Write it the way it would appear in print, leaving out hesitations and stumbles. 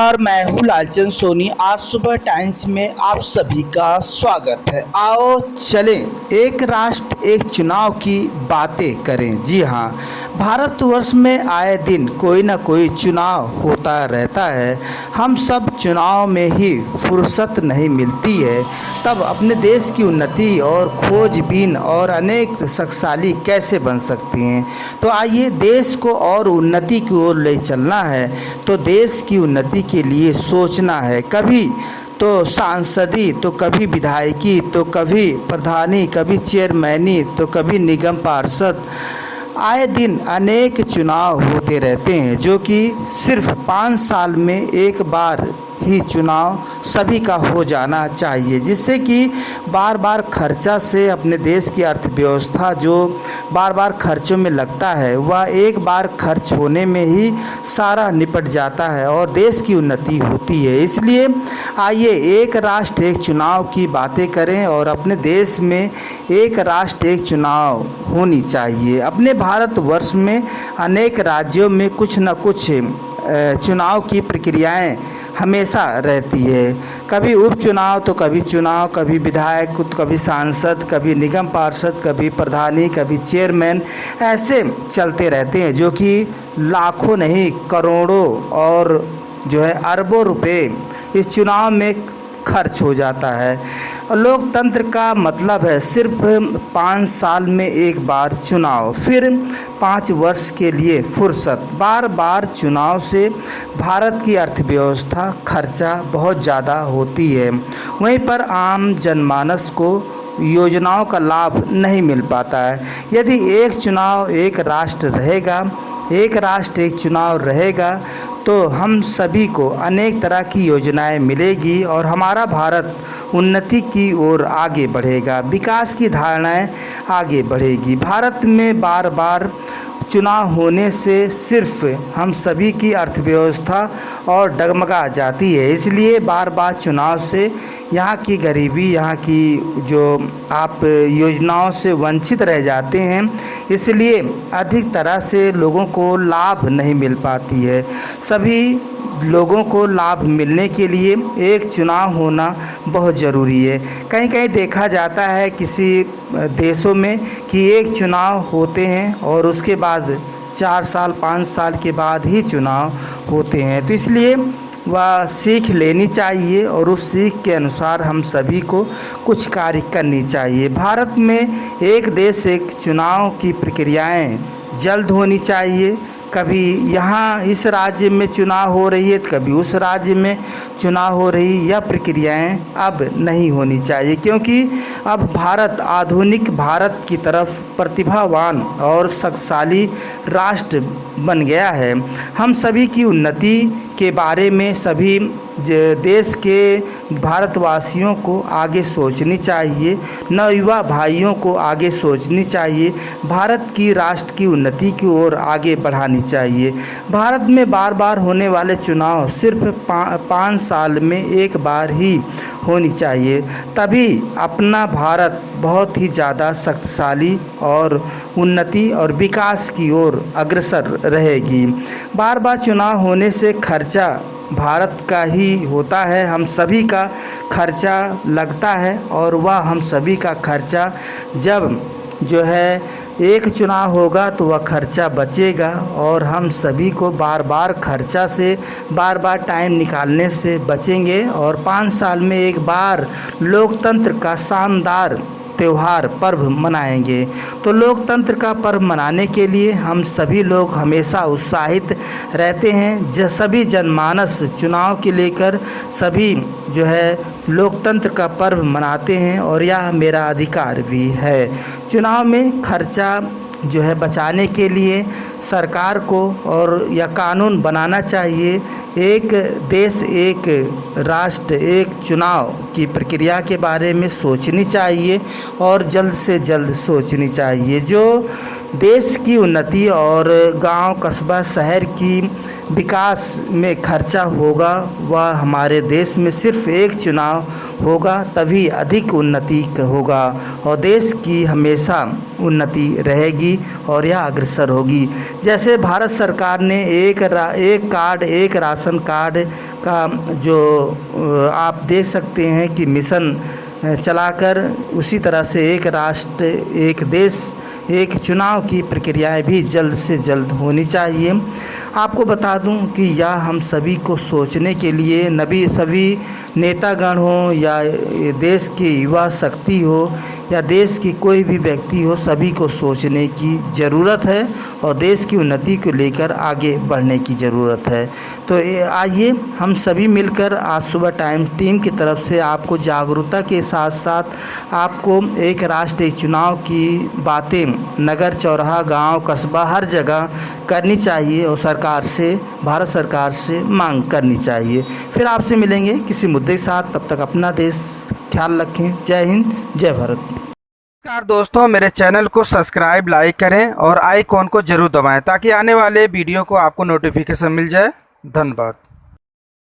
और मैं हूँ लालचंद सोनी। आज सुबह टाइम्स में आप सभी का स्वागत है। आओ चलें एक राष्ट्र एक चुनाव की बातें करें। जी हाँ, भारतवर्ष में आए दिन कोई ना कोई चुनाव होता रहता है। हम सब चुनाव में ही फुर्सत नहीं मिलती है, तब अपने देश की उन्नति और खोजबीन और अनेक शक्तिशाली कैसे बन सकती हैं। तो आइए, देश को और उन्नति की ओर ले चलना है तो देश की उन्नति के लिए सोचना है। कभी तो सांसदी, तो कभी विधायकी, तो कभी प्रधानी, कभी चेयरमैनी, तो कभी निगम पार्षद। आए दिन अनेक चुनाव होते रहते हैं, जो कि सिर्फ 5 साल में एक बार ही चुनाव सभी का हो जाना चाहिए, जिससे कि बार बार खर्चा से अपने देश की अर्थव्यवस्था जो बार बार खर्चों में लगता है, वह एक बार खर्च होने में ही सारा निपट जाता है और देश की उन्नति होती है। इसलिए आइए एक राष्ट्र एक चुनाव की बातें करें और अपने देश में एक राष्ट्र एक चुनाव होनी चाहिए। अपने भारतवर्ष में अनेक राज्यों में कुछ न कुछ चुनाव की प्रक्रियाएं हमेशा रहती है। कभी उपचुनाव तो कभी चुनाव, कभी विधायक, कभी सांसद, कभी निगम पार्षद, कभी प्रधानी, कभी चेयरमैन, ऐसे चलते रहते हैं, जो कि लाखों नहीं करोड़ों और जो है अरबों रुपए इस चुनाव में खर्च हो जाता है। लोकतंत्र का मतलब है सिर्फ 5 साल में एक बार चुनाव, फिर 5 वर्ष के लिए फुर्सत। बार बार चुनाव से भारत की अर्थव्यवस्था खर्चा बहुत ज़्यादा होती है, वहीं पर आम जनमानस को योजनाओं का लाभ नहीं मिल पाता है। यदि एक चुनाव एक राष्ट्र रहेगा, एक राष्ट्र एक चुनाव रहेगा, तो हम सभी को अनेक तरह की योजनाएं मिलेगी और हमारा भारत उन्नति की ओर आगे बढ़ेगा, विकास की धारणाएं आगे बढ़ेगी। भारत में बार बार चुनाव होने से सिर्फ हम सभी की अर्थव्यवस्था और डगमगा जाती है। इसलिए बार बार चुनाव से यहाँ की गरीबी, यहाँ की जो आप योजनाओं से वंचित रह जाते हैं, इसलिए अधिक तरह से लोगों को लाभ नहीं मिल पाती है। सभी लोगों को लाभ मिलने के लिए एक चुनाव होना बहुत ज़रूरी है। कहीं कहीं देखा जाता है किसी देशों में कि एक चुनाव होते हैं और उसके बाद 4 साल 5 साल के बाद ही चुनाव होते हैं। तो इसलिए वह सीख लेनी चाहिए और उस सीख के अनुसार हम सभी को कुछ कार्य करनी चाहिए। भारत में एक देश एक चुनाव की प्रक्रियाएं जल्द होनी चाहिए। कभी यहाँ इस राज्य में चुनाव हो रही है, कभी उस राज्य में चुनाव हो रही, यह प्रक्रियाएं अब नहीं होनी चाहिए, क्योंकि अब भारत आधुनिक भारत की तरफ प्रतिभावान और शक्तिशाली राष्ट्र बन गया है। हम सभी की उन्नति के बारे में सभी देश के भारतवासियों को आगे सोचनी चाहिए, नवयुवा भाइयों को आगे सोचनी चाहिए, भारत की राष्ट्र की उन्नति की ओर आगे बढ़ानी चाहिए। भारत में बार बार होने वाले चुनाव सिर्फ 5 साल में एक बार ही होनी चाहिए, तभी अपना भारत बहुत ही ज़्यादा शक्तिशाली और उन्नति और विकास की ओर अग्रसर रहेगी। बार बार चुनाव होने से खर्चा भारत का ही होता है, हम सभी का खर्चा लगता है और वह हम सभी का खर्चा जब जो है एक चुनाव होगा तो वह खर्चा बचेगा और हम सभी को बार बार खर्चा से बार बार टाइम निकालने से बचेंगे और 5 साल में एक बार लोकतंत्र का शानदार त्यौहार पर्व मनाएंगे। तो लोकतंत्र का पर्व मनाने के लिए हम सभी लोग हमेशा उत्साहित रहते हैं। सभी जनमानस चुनाव के लेकर सभी जो है लोकतंत्र का पर्व मनाते हैं और यह मेरा अधिकार भी है। चुनाव में खर्चा जो है बचाने के लिए सरकार को और या कानून बनाना चाहिए। एक देश एक राष्ट्र एक चुनाव की प्रक्रिया के बारे में सोचनी चाहिए और जल्द से जल्द सोचनी चाहिए। जो देश की उन्नति और गांव, कस्बा, शहर की विकास में खर्चा होगा, वह हमारे देश में सिर्फ एक चुनाव होगा, तभी अधिक उन्नति होगा और देश की हमेशा उन्नति रहेगी और यह अग्रसर होगी। जैसे भारत सरकार ने एक कार्ड, एक राशन कार्ड का जो आप देख सकते हैं कि मिशन चलाकर उसी तरह से एक राष्ट्र एक देश एक चुनाव की प्रक्रियाएं भी जल्द से जल्द होनी चाहिए। आपको बता दूं कि यह हम सभी को सोचने के लिए सभी नेतागण हो या देश की युवा शक्ति हो या देश की कोई भी व्यक्ति हो, सभी को सोचने की ज़रूरत है और देश की उन्नति को लेकर आगे बढ़ने की ज़रूरत है। तो आइए हम सभी मिलकर आज सुबह टाइम्स टीम की तरफ से आपको जागरूकता के साथ साथ आपको एक राष्ट्र एक चुनाव की बातें नगर चौराहा गांव कस्बा हर जगह करनी चाहिए और सरकार से भारत सरकार से मांग करनी चाहिए। फिर आपसे मिलेंगे किसी मुद्दे के साथ, तब तक अपना देश ख्याल रखें। जय हिंद, जय भारत। नमस्कार दोस्तों, मेरे चैनल को सब्सक्राइब लाइक करें और आइकॉन को जरूर दबाएं ताकि आने वाले वीडियो को आपको नोटिफिकेशन मिल जाए। धन्यवाद।